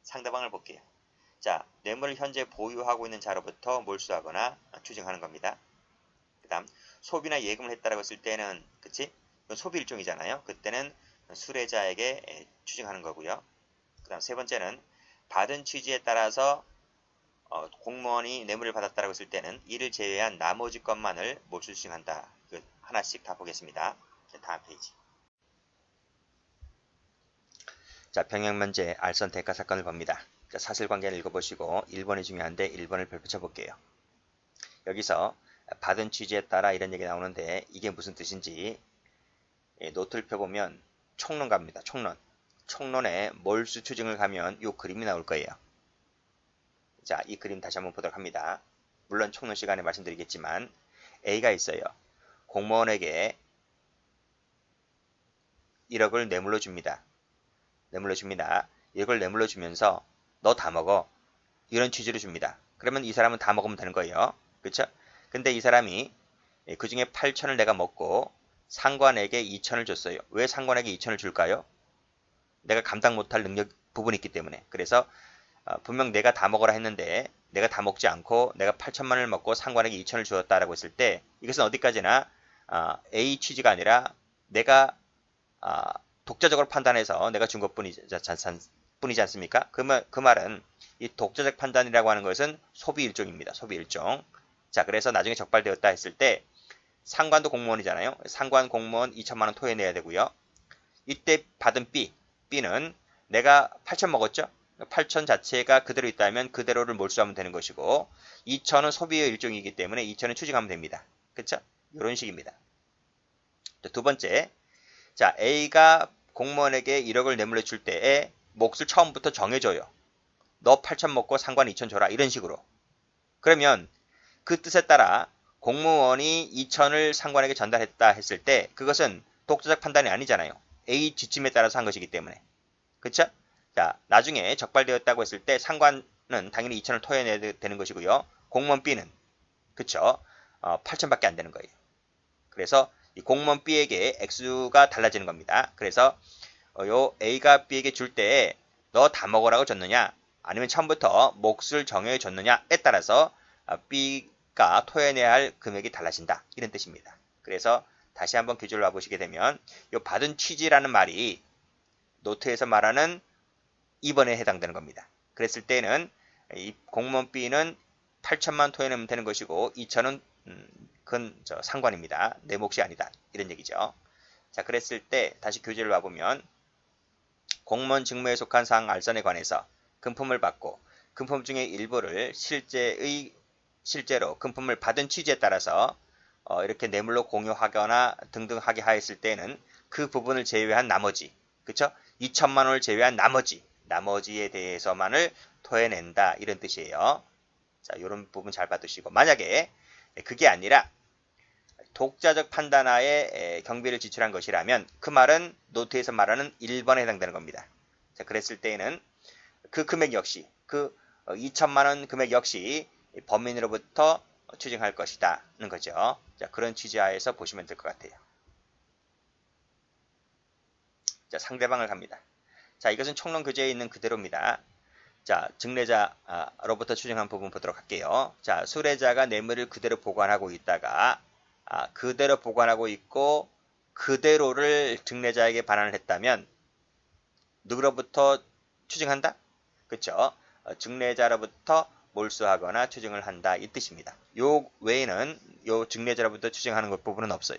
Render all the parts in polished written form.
상대방을 볼게요. 자, 뇌물을 현재 보유하고 있는 자로부터 몰수하거나 추징하는 겁니다. 그 다음 소비나 예금을 했다라고 했을 때는 그치? 그건 소비 일종이잖아요. 그때는 수뢰자에게 추징하는 거고요. 그 다음 세 번째는 받은 취지에 따라서 공무원이 뇌물을 받았다라고 했을 때는 이를 제외한 나머지 것만을 몰수 추징한다. 하나씩 다 보겠습니다. 다음 페이지. 자, 병행문제 알선 대가 사건을 봅니다. 자, 사실관계를 읽어보시고 1번이 중요한데 1번을 별표쳐 볼게요. 여기서 받은 취지에 따라 이런 얘기 나오는데 이게 무슨 뜻인지 노트를 펴보면 총론 갑니다. 총론. 총론에 몰수 추징을 가면 이 그림이 나올 거예요. 자, 이 그림 다시 한번 보도록 합니다. 물론 총론 시간에 말씀드리겠지만 A가 있어요. 공무원에게 1억을 뇌물로 줍니다. 이걸 뇌물로 주면서 너 다 먹어. 이런 취지로 줍니다. 그러면 이 사람은 다 먹으면 되는 거예요. 그렇죠? 근데 이 사람이 그 중에 8천을 내가 먹고 상관에게 2천을 줬어요. 왜 상관에게 2천을 줄까요? 내가 감당 못할 능력 부분이 있기 때문에. 그래서 분명 내가 다 먹으라 했는데 내가 다 먹지 않고 내가 8천만을 먹고 상관에게 2천을 주었다라고 했을 때 이것은 어디까지나 A 취지가 아니라 내가 독자적으로 판단해서 내가 준 것뿐이지 않습니까? 그 말은 이 독자적 판단이라고 하는 것은 소비 일종입니다. 소비 일종. 자, 그래서 나중에 적발되었다 했을 때 상관도 공무원이잖아요. 상관 공무원 2천만 원 토해내야 되고요. 이때 받은 B는 내가 8천 먹었죠? 8천 자체가 그대로 있다면 그대로를 몰수하면 되는 것이고 2천은 소비의 일종이기 때문에 2천은 추징하면 됩니다. 그렇죠? 이런 식입니다. 두 번째, 자, A가 공무원에게 1억을 뇌물로 줄 때에 몫을 처음부터 정해줘요. 너 8천 먹고 상관 2천 줘라. 이런 식으로. 그러면 그 뜻에 따라 공무원이 2천을 상관에게 전달했다 했을 때 그것은 독자적 판단이 아니잖아요. A 지침에 따라서 한 것이기 때문에. 그쵸? 자, 나중에 적발되었다고 했을 때 상관은 당연히 2천을 토해내야 되는 것이고요. 공무원 B는 그쵸? 8천밖에 안 되는 거예요. 그래서 이 공무원 B에게 액수가 달라지는 겁니다. 그래서 요 A가 B에게 줄 때 너 다 먹으라고 줬느냐 아니면 처음부터 몫을 정해 줬느냐에 따라서 B가 토해내야 할 금액이 달라진다. 이런 뜻입니다. 그래서 다시 한번 교재를 와보시게 되면 요 받은 취지라는 말이 노트에서 말하는 2번에 해당되는 겁니다. 그랬을 때는 이 공무원 B는 8천만 토해내면 되는 것이고 2천은 그건 상관입니다. 내 몫이 아니다. 이런 얘기죠. 자, 그랬을 때 다시 교재를 와보면 공무원 직무에 속한 사항 알선에 관해서 금품을 받고 금품 중의 일부를 실제로 금품을 받은 취지에 따라서 이렇게 뇌물로 공유하거나 등등 하게 하였을 때는 그 부분을 제외한 나머지, 그쵸? 2천만 원을 제외한 나머지에 대해서만을 토해낸다. 이런 뜻이에요. 자, 이런 부분 잘 봐두시고 만약에 그게 아니라 독자적 판단하에 경비를 지출한 것이라면 그 말은 노트에서 말하는 1번에 해당되는 겁니다. 자, 그랬을 때에는 그 금액 역시 그 2천만 원 금액 역시 범인으로부터 추징할 것이다는 거죠. 자, 그런 취지하에서 보시면 될 것 같아요. 자, 상대방을 갑니다. 자, 이것은 총론 교재에 있는 그대로입니다. 자, 증례자로부터 추징한 부분 보도록 할게요. 자, 수뢰자가 뇌물을 그대로 보관하고 있다가 그대로 보관하고 있고 그대로를 증례자에게 반환을 했다면 누구로부터 추징한다? 그쵸? 증례자로부터 몰수하거나 추징을 한다 이 뜻입니다. 요 외에는 요 증례자로부터 추징하는 것 부분은 없어요.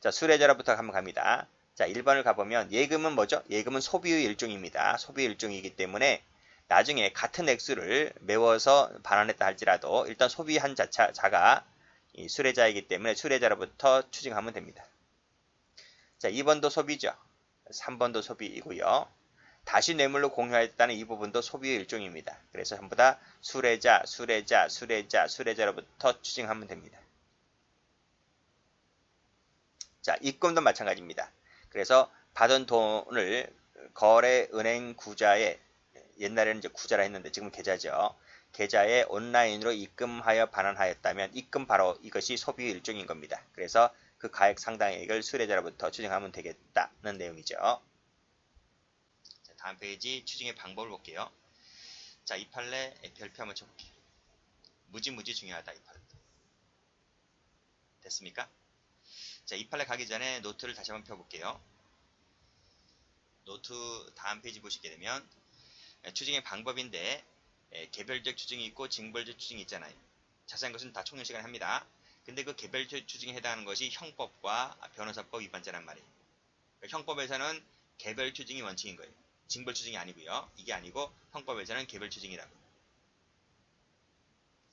자, 수뢰자로부터 한번 갑니다. 자, 1번을 가보면 예금은 뭐죠? 예금은 소비의 일종입니다. 소비의 일종이기 때문에 나중에 같은 액수를 메워서 반환했다 할지라도 일단 소비한 자가 이 수뢰자이기 때문에 수뢰자로부터 추징하면 됩니다. 자, 2번도 소비죠. 3번도 소비이고요. 다시 뇌물로 공유했다는 이 부분도 소비의 일종입니다. 그래서 전부 다 수뢰자로부터 추징하면 됩니다. 자, 입금도 마찬가지입니다. 그래서 받은 돈을 거래 은행 구자에 옛날에는 이제 구자라 했는데 지금 계좌죠. 계좌에 온라인으로 입금하여 반환하였다면 입금 바로 이것이 소비의 일종인 겁니다. 그래서 그 가액 상당액을 수뢰자로부터 추징하면 되겠다는 내용이죠. 자, 다음 페이지 추징의 방법을 볼게요. 자, 이 판례 별표 한번 쳐볼게요. 무지 중요하다, 이 판례. 됐습니까? 자, 이 판례 가기 전에 노트를 다시 한번 펴볼게요. 노트 다음 페이지 보시게 되면 추징의 방법인데 개별적 추징이 있고 징벌적 추징이 있잖아요. 자세한 것은 다 총론 시간에 합니다. 근데 그 개별적 추징에 해당하는 것이 형법과 변호사법 위반죄란 말이에요. 그러니까 형법에서는 개별 추징이 원칙인 거예요. 징벌 추징이 아니고요. 이게 아니고 형법에서는 개별 추징이라고.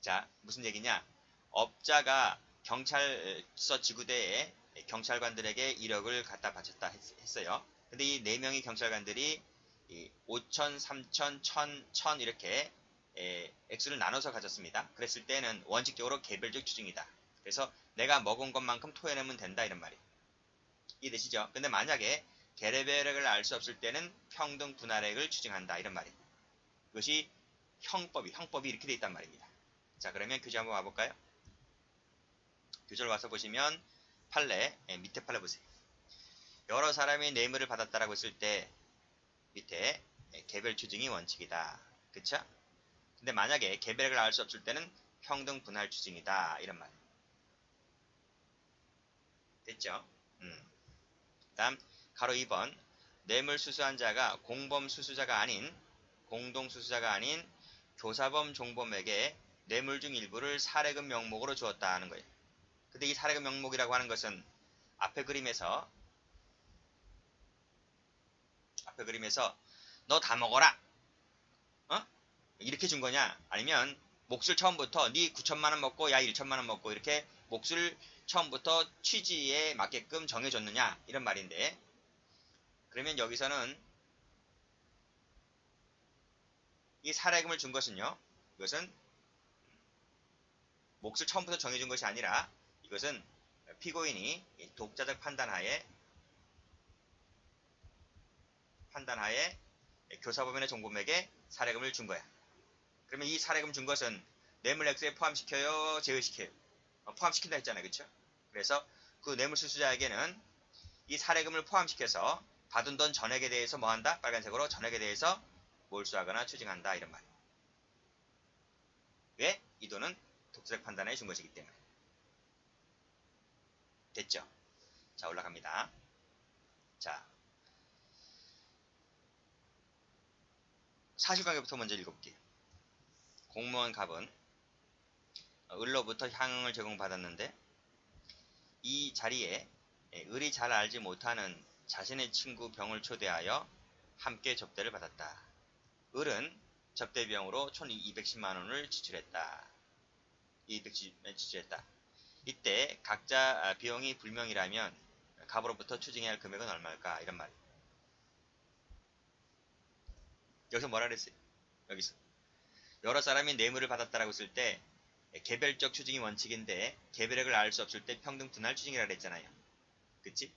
자, 무슨 얘기냐? 업자가 경찰서 지구대에 경찰관들에게 1억을 갖다 바쳤다 했어요. 근데 이 4명의 경찰관들이 5천, 3천, 1,000 이렇게 액수를 나눠서 가졌습니다. 그랬을 때는 원칙적으로 개별적 추징이다. 그래서 내가 먹은 것만큼 토해내면 된다 이런 말이에요. 이해되시죠? 근데 만약에 개별액을 알 수 없을 때는 평등 분할액을 추징한다 이런 말이에요. 그것이 형법이 이렇게 돼 있단 말입니다. 자, 그러면 교재 한번 와볼까요? 교재를 와서 보시면 판례, 밑에 판례 보세요. 여러 사람이 뇌물을 받았다라고 했을 때 밑에 개별 추징이 원칙이다. 그쵸? 근데 만약에 개별액을 알 수 없을 때는 평등 분할 추징이다 이런 말. 됐죠? 다음 가로 2번 뇌물 수수한 자가 공범 수수자가 아닌 공동 수수자가 아닌 교사범 종범에게 뇌물 중 일부를 사례금 명목으로 주었다 하는 거예요. 근데 이 사례금 명목이라고 하는 것은 앞에 그림에서 너 다 먹어라. 어? 이렇게 준 거냐? 아니면 몫을 처음부터 네 9천만 원 먹고 야 1천만 원 먹고 이렇게 몫을 처음부터 취지에 맞게끔 정해줬느냐? 이런 말인데 그러면 여기서는 이 사례금을 준 것은요. 이것은 몫을 처음부터 정해준 것이 아니라 이것은 피고인이 독자적 판단하에 교사범인의 종범에게 사례금을 준 거야. 그러면 이 사례금 준 것은 뇌물 액수에 포함시켜요? 제외시켜요? 포함시킨다 했잖아요. 그쵸? 그래서 그 뇌물 수수자에게는 이 사례금을 포함시켜서 받은 돈 전액에 대해서 뭐한다? 빨간색으로 전액에 대해서 몰수하거나 추징한다. 이런 말이에요. 왜? 이 돈은 독자적 판단에 준 것이기 때문에. 됐죠? 자, 올라갑니다. 자, 사실관계부터 먼저 읽어볼게요. 공무원 갑은 을로부터 향응을 제공받았는데 이 자리에 을이 잘 알지 못하는 자신의 친구 병을 초대하여 함께 접대를 받았다. 을은 접대 비용으로 총 210만원을 지출했다. 이때 각자 비용이 불명이라면 갑으로부터 추징해야 할 금액은 얼마일까? 이런 말. 여기서 뭐라 그랬어요? 여기서 여러 사람이 뇌물을 받았다라고 했을 때 개별적 추징이 원칙인데 개별액을 알 수 없을 때 평등 분할 추징이라고 그랬잖아요. 그치?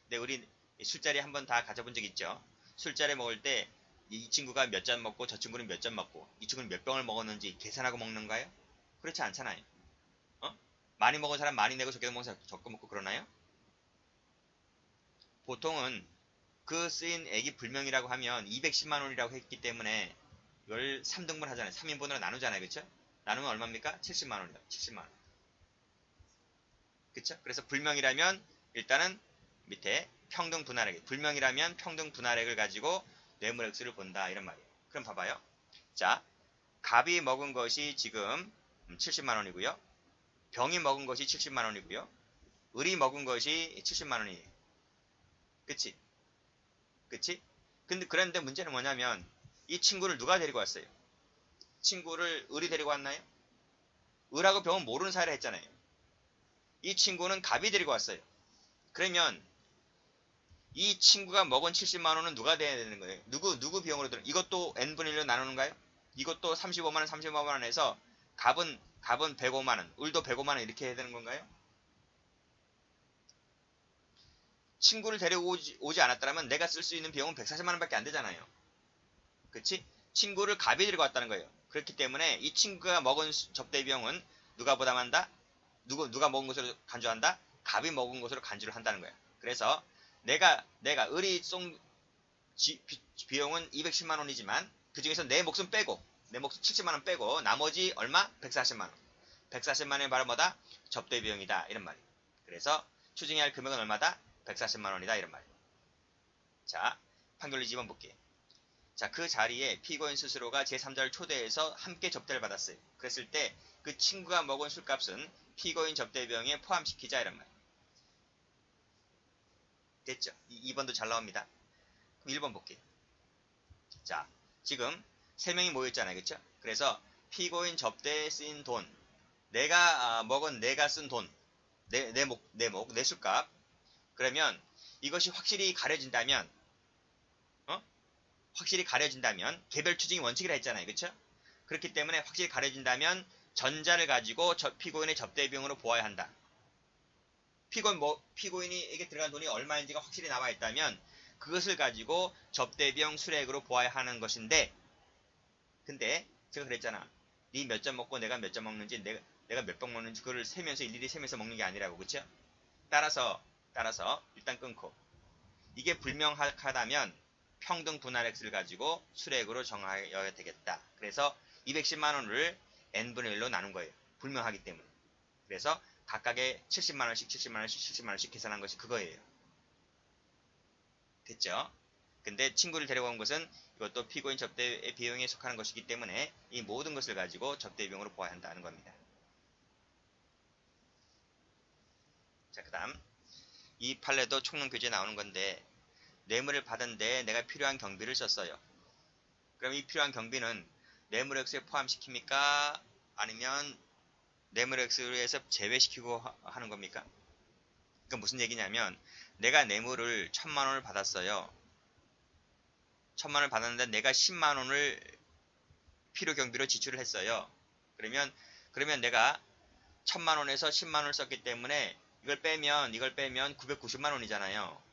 근데 우리 술자리 한번 다 가져본 적 있죠? 술자리 먹을 때 이 친구가 몇 잔 먹고 저 친구는 몇 잔 먹고 이 친구는 몇 병을 먹었는지 계산하고 먹는가요? 그렇지 않잖아요. 많이 먹은 사람 많이 내고 적게 먹은 사람 적게 먹고 그러나요? 보통은 그 쓰인 액이 불명이라고 하면 210만원이라고 했기 때문에 이걸 3등분 하잖아요. 3인분으로 나누잖아요. 그쵸? 나누면 얼마입니까? 70만원이다. 70만원. 그쵸? 그래서 불명이라면 일단은 밑에 평등 분할액. 불명이라면 평등 분할액을 가지고 뇌물 액수를 본다. 이런 말이에요. 그럼 봐봐요. 자, 갑이 먹은 것이 지금 70만원이고요. 병이 먹은 것이 70만원이고요. 을이 먹은 것이 70만원이에요. 그치? 그치? 그런데 문제는 뭐냐면 이 친구를 누가 데리고 왔어요? 친구를 을이 데리고 왔나요? 을하고 병은 모르는 사이라 했잖아요. 이 친구는 갑이 데리고 왔어요. 그러면 이 친구가 먹은 70만원은 누가 돼야 되는 거예요? 누구 비용으로 들어? 이것도 n분의 1로 나누는가요? 이것도 35만원, 35만원 해서 갑은 105만원, 을도 105만원 이렇게 해야 되는 건가요? 친구를 데려오지 않았다면 내가 쓸 수 있는 비용은 140만원 밖에 안 되잖아요. 그치? 친구를 갑이 데리고 왔다는 거예요. 그렇기 때문에 이 친구가 먹은 접대 비용은 누가 부담한다? 누가 먹은 것으로 간주한다? 갑이 먹은 것으로 간주를 한다는 거예요. 그래서 내가 을이 비용은 210만 원이지만 그 중에서 내 목숨 빼고 내 목숨 70만 원 빼고 나머지 얼마? 140만 원. 140만 원이 바로 뭐다? 접대 비용이다 이런 말이에요. 그래서 추징해야 할 금액은 얼마다? 140만 원이다 이런 말이에요. 자, 판결로 집어볼게요. 자, 그 자리에 피고인 스스로가 제3자를 초대해서 함께 접대를 받았어요. 그랬을 때 그 친구가 먹은 술값은 피고인 접대 비용에 포함시키자 이런 말이에요. 됐죠? 2번도 잘 나옵니다. 그럼 1번 볼게요. 자, 지금 3명이 모였잖아요. 그쵸? 그래서 피고인 접대에 쓰인 돈, 내가 먹은 내가 쓴 돈, 내 술값. 그러면 이것이 확실히 가려진다면, 확실히 가려진다면 개별 추징이 원칙이라 했잖아요. 그쵸? 그렇기 때문에 확실히 가려진다면 전자를 가지고 피고인의 접대 비용으로 보아야 한다. 피고인에게 들어간 돈이 얼마인지가 확실히 나와 있다면 그것을 가지고 접대 비용 수액으로 보아야 하는 것인데, 근데 제가 그랬잖아. 네 몇 점 먹고 내가 몇 점 먹는지 내가 몇 병 먹는지 그걸 세면서 일일이 세면서 먹는 게 아니라고. 그쵸? 따라서 일단 끊고, 이게 불명확하다면 평등 분할 X를 가지고 수액으로 정하여야 되겠다. 그래서 210만 원을 n분의 1로 나눈 거예요. 불명하기 때문에. 그래서 각각의 70만 원씩 70만 원씩 70만 원씩 계산한 것이 그거예요. 됐죠? 근데 친구를 데려온 것은 이것도 피고인 접대의 비용에 속하는 것이기 때문에 이 모든 것을 가지고 접대 비용으로 보아야 한다는 겁니다. 자, 그 다음 이 판례도 총론 교재에 나오는 건데, 뇌물을 받은데 내가 필요한 경비를 썼어요. 그럼 이 필요한 경비는 뇌물 액수에 포함시킵니까? 아니면 뇌물 액수에서 제외시키고 하는 겁니까? 그러니까 무슨 얘기냐면, 내가 뇌물을 1000만 원을 받았어요. 1000만 원을 받았는데 내가 10만 원을 필요 경비로 지출을 했어요. 그러면 내가 1000만 원에서 10만 원을 썼기 때문에 이걸 빼면 990만 원이잖아요.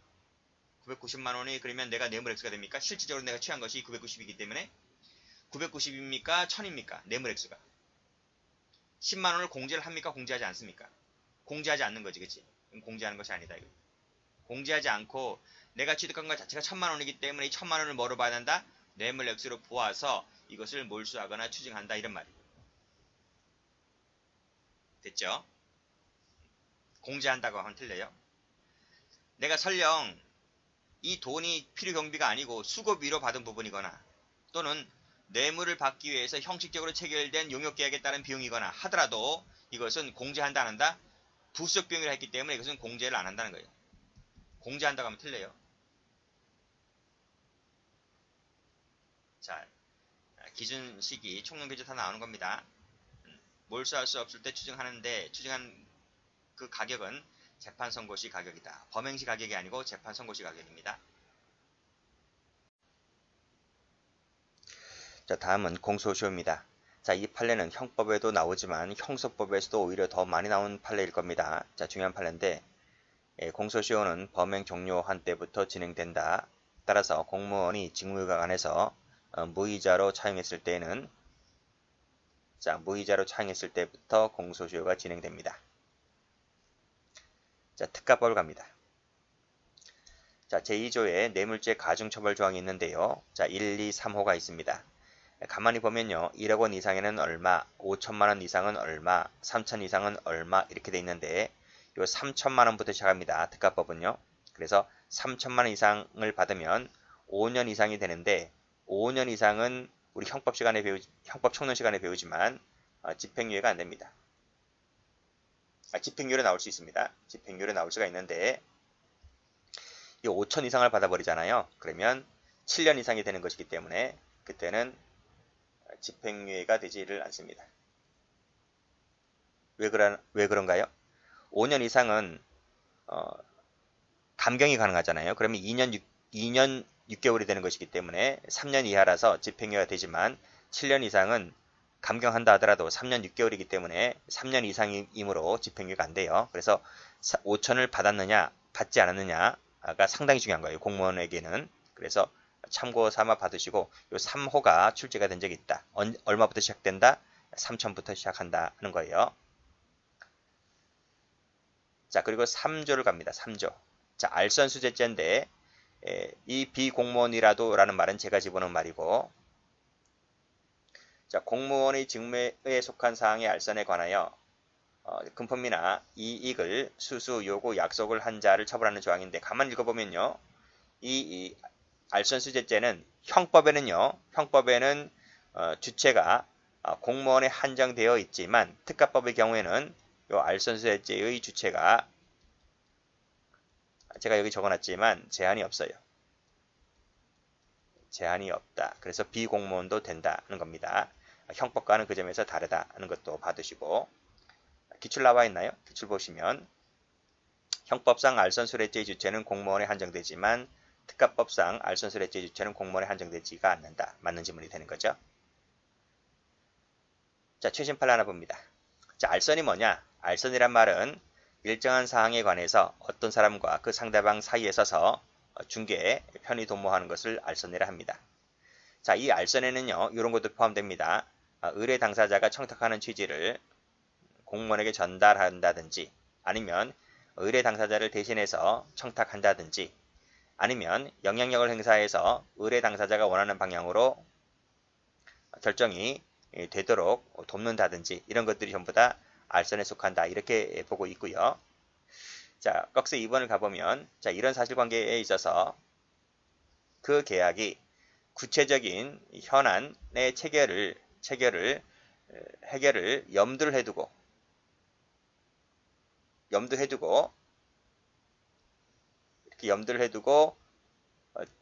990만 원이 그러면 내가 뇌물 액수가 됩니까? 실질적으로 내가 취한 것이 990이기 때문에 990입니까? 1000입니까? 뇌물 액수가. 10만 원을 공제를 합니까? 공제하지 않습니까? 공제하지 않는 거지, 그치? 공제하는 것이 아니다, 이거. 공제하지 않고 내가 취득한 것 자체가 1000만 원이기 때문에 이 1000만 원을 뭐로 봐야 한다? 뇌물 액수로 보아서 이것을 몰수하거나 추징한다, 이런 말이에요. 됐죠? 공제한다고 하면 틀려요. 내가 설령 이 돈이 필요 경비가 아니고 수고비로 받은 부분이거나 또는 뇌물을 받기 위해서 형식적으로 체결된 용역계약에 따른 비용이거나 하더라도 이것은 공제한다 안 한다? 부수적 비용이라 했기 때문에 이것은 공제를 안 한다는 거예요. 공제한다고 하면 틀려요. 자, 기준 시기 총론 교재 다 나오는 겁니다. 몰수할 수 없을 때 추징하는데 추징한 그 가격은 재판 선고 시 가격이다. 범행 시 가격이 아니고 재판 선고 시 가격입니다. 자, 다음은 공소시효입니다. 자, 이 판례는 형법에도 나오지만 형소법에서도 오히려 더 많이 나온 판례일 겁니다. 자, 중요한 판례인데, 공소시효는 범행 종료한 때부터 진행된다. 따라서 공무원이 직무유각 안에서 무이자로 차용했을 때에는, 자, 무이자로 차용했을 때부터 공소시효가 진행됩니다. 자, 특가법을 갑니다. 자, 제2조에 뇌물죄 가중처벌 조항이 있는데요. 자, 1, 2, 3호가 있습니다. 가만히 보면요. 1억 원 이상에는 얼마, 5천만 원 이상은 얼마, 3천 이상은 얼마 이렇게 돼 있는데, 요 3천만 원부터 시작합니다. 특가법은요. 그래서 3천만 원 이상을 받으면 5년 이상이 되는데, 5년 이상은 우리 형법 총론 시간에 배우지만 집행유예가 안 됩니다. 집행유예로 나올 수 있습니다. 집행유예로 나올 수가 있는데, 이 5천 이상을 받아버리잖아요. 그러면 7년 이상이 되는 것이기 때문에 그때는 집행유예가 되지를 않습니다. 왜 그런가요? 5년 이상은 감경이 가능하잖아요. 그러면 2년 6개월이 되는 것이기 때문에 3년 이하라서 집행유예가 되지만 7년 이상은 감경한다 하더라도 3년 6개월이기 때문에 3년 이상이므로 집행유예가 안 돼요. 그래서 5천을 받았느냐 받지 않았느냐가 상당히 중요한 거예요. 공무원에게는. 그래서 참고 삼아 받으시고, 요 3호가 출제가 된 적이 있다. 얼마부터 시작된다? 3천부터 시작한다 하는 거예요. 자, 그리고 3조를 갑니다. 3조. 자, 알선수재죄인데 이 비공무원이라도 라는 말은 제가 집어넣은 말이고, 자, 공무원의 직무에 속한 사항의 알선에 관하여 금품이나 이익을 수수, 요구, 약속을 한 자를 처벌하는 조항인데, 가만 읽어보면요. 이 알선수재죄는 형법에는 주체가 공무원에 한정되어 있지만 특가법의 경우에는 이 알선수재죄의 주체가 제가 여기 적어놨지만 제한이 없어요. 제한이 없다. 그래서 비공무원도 된다는 겁니다. 형법과는 그 점에서 다르다는 것도 봐두시고, 기출 나와 있나요? 기출 보시면 형법상 알선수뢰죄의 주체는 공무원에 한정되지만 특가법상 알선수뢰죄의 주체는 공무원에 한정되지가 않는다. 맞는 지문이 되는 거죠. 자, 최신 판례 하나 봅니다. 자, 알선이 뭐냐? 알선이란 말은 일정한 사항에 관해서 어떤 사람과 그 상대방 사이에 서서 중개, 편의 도모하는 것을 알선이라 합니다. 자, 이 알선에는요, 이런 것도 포함됩니다. 의뢰 당사자가 청탁하는 취지를 공무원에게 전달한다든지, 아니면 의뢰 당사자를 대신해서 청탁한다든지, 아니면 영향력을 행사해서 의뢰 당사자가 원하는 방향으로 결정이 되도록 돕는다든지, 이런 것들이 전부 다 알선에 속한다. 이렇게 보고 있고요. 자, 꺽쇠 2번을 가보면, 자, 이런 사실관계에 있어서 그 계약이 구체적인 현안의 해결을 염두를 해두고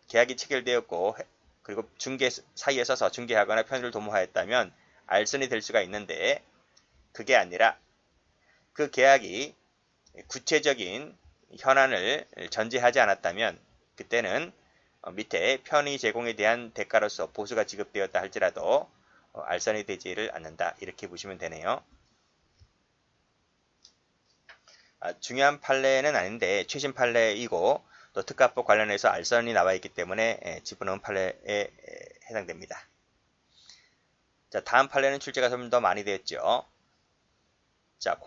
계약이 체결되었고, 그리고 중개 사이에 서서 중개하거나 편의를 도모하였다면 알선이 될 수가 있는데, 그게 아니라 그 계약이 구체적인 현안을 전제하지 않았다면 그때는 밑에 편의 제공에 대한 대가로서 보수가 지급되었다 할지라도 알선이 되지를 않는다. 이렇게 보시면 되네요. 중요한 판례는 아닌데 최신 판례이고 또 특가법 관련해서 알선이 나와 있기 때문에 집어넣은 판례에 해당됩니다. 자, 다음 판례는 출제가 좀 더 많이 되었죠. 자,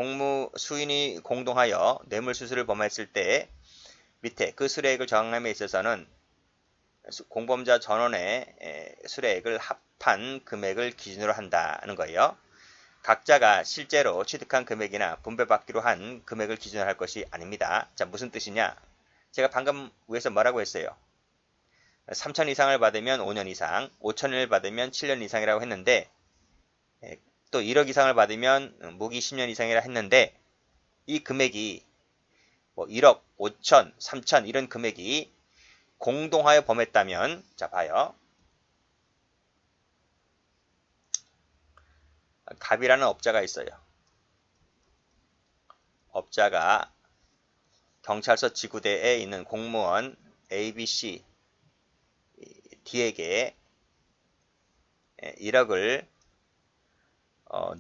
수인이 공동하여 뇌물수수를 범했을 때 밑에 그 수뢰액을 정함에 있어서는 공범자 전원의 수뢰액을 합한 금액을 기준으로 한다는 거예요. 각자가 실제로 취득한 금액이나 분배받기로 한 금액을 기준으로 할 것이 아닙니다. 자, 무슨 뜻이냐? 제가 방금 위에서 뭐라고 했어요? 3천 이상을 받으면 5년 이상, 5천을 받으면 7년 이상이라고 했는데, 또 1억 이상을 받으면 무기 10년 이상이라 했는데, 이 금액이 뭐 1억, 5천, 3천 이런 금액이 공동하여 범했다면, 자, 봐요. 갑이라는 업자가 있어요. 업자가 경찰서 지구대에 있는 공무원 ABC D에게 1억을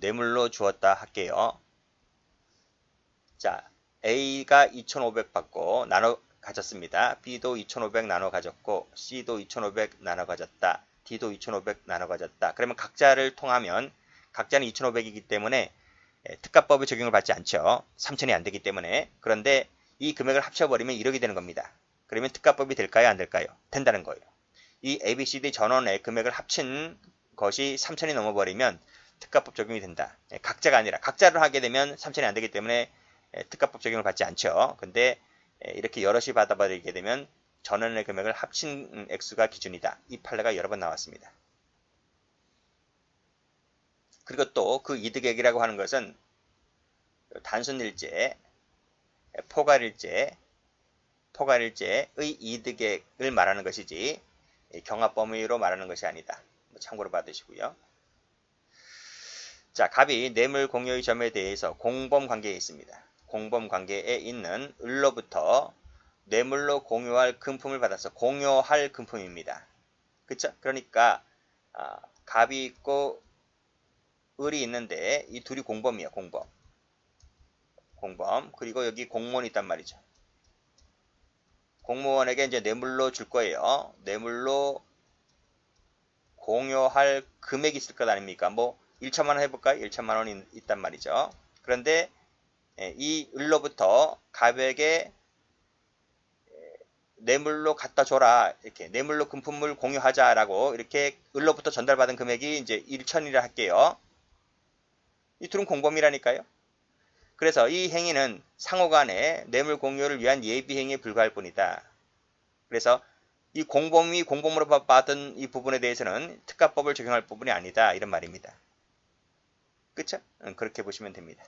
뇌물로 주었다 할게요. 자, A가 2,500 받고 나눠 가졌습니다. B도 2,500 나눠 가졌고 C도 2,500 나눠 가졌다. D도 2,500 나눠 가졌다. 그러면 각자를 통하면 각자는 2,500이기 때문에 특가법의 적용을 받지 않죠. 3,000이 안 되기 때문에. 그런데 이 금액을 합쳐버리면 1억이 되는 겁니다. 그러면 특가법이 될까요? 안 될까요? 된다는 거예요. 이 ABCD 전원의 금액을 합친 것이 3,000이 넘어버리면 특가법 적용이 된다. 각자가 아니라 각자를 하게 되면 3,000이 안 되기 때문에 특가법 적용을 받지 않죠. 근데 이렇게 여럿이 받아버리게 되면 전원의 금액을 합친 액수가 기준이다. 이 판례가 여러 번 나왔습니다. 그리고 또 그 이득액이라고 하는 것은 단순일제, 포괄일제의 이득액을 말하는 것이지 경합범위로 말하는 것이 아니다. 참고로 받으시고요. 자, 갑이 뇌물 공여의 점에 대해서 공범관계에 있습니다. 공범관계에 있는 을로부터 뇌물로 공유할 금품을 받아서 공유할 금품입니다. 그쵸? 그러니까 갑이 있고 을이 있는데 이 둘이 공범이에요. 공범. 그리고 여기 공무원이 있단 말이죠. 공무원에게 이제 뇌물로 줄 거예요. 뇌물로 공유할 금액이 있을 것 아닙니까? 뭐 1천만 원 해볼까요? 1천만 원이 있단 말이죠. 그런데 이 을로부터 갑에게 뇌물로 갖다 줘라. 이렇게 뇌물로 금품을 공유하자라고 이렇게 을로부터 전달받은 금액이 이제 1천이라 할게요. 이 둘은 공범이라니까요. 그래서 이 행위는 상호간의 뇌물 공유를 위한 예비 행위에 불과할 뿐이다. 그래서 이 공범이 공범으로 받은 이 부분에 대해서는 특가법을 적용할 부분이 아니다. 이런 말입니다. 그쵸? 그렇게 보시면 됩니다.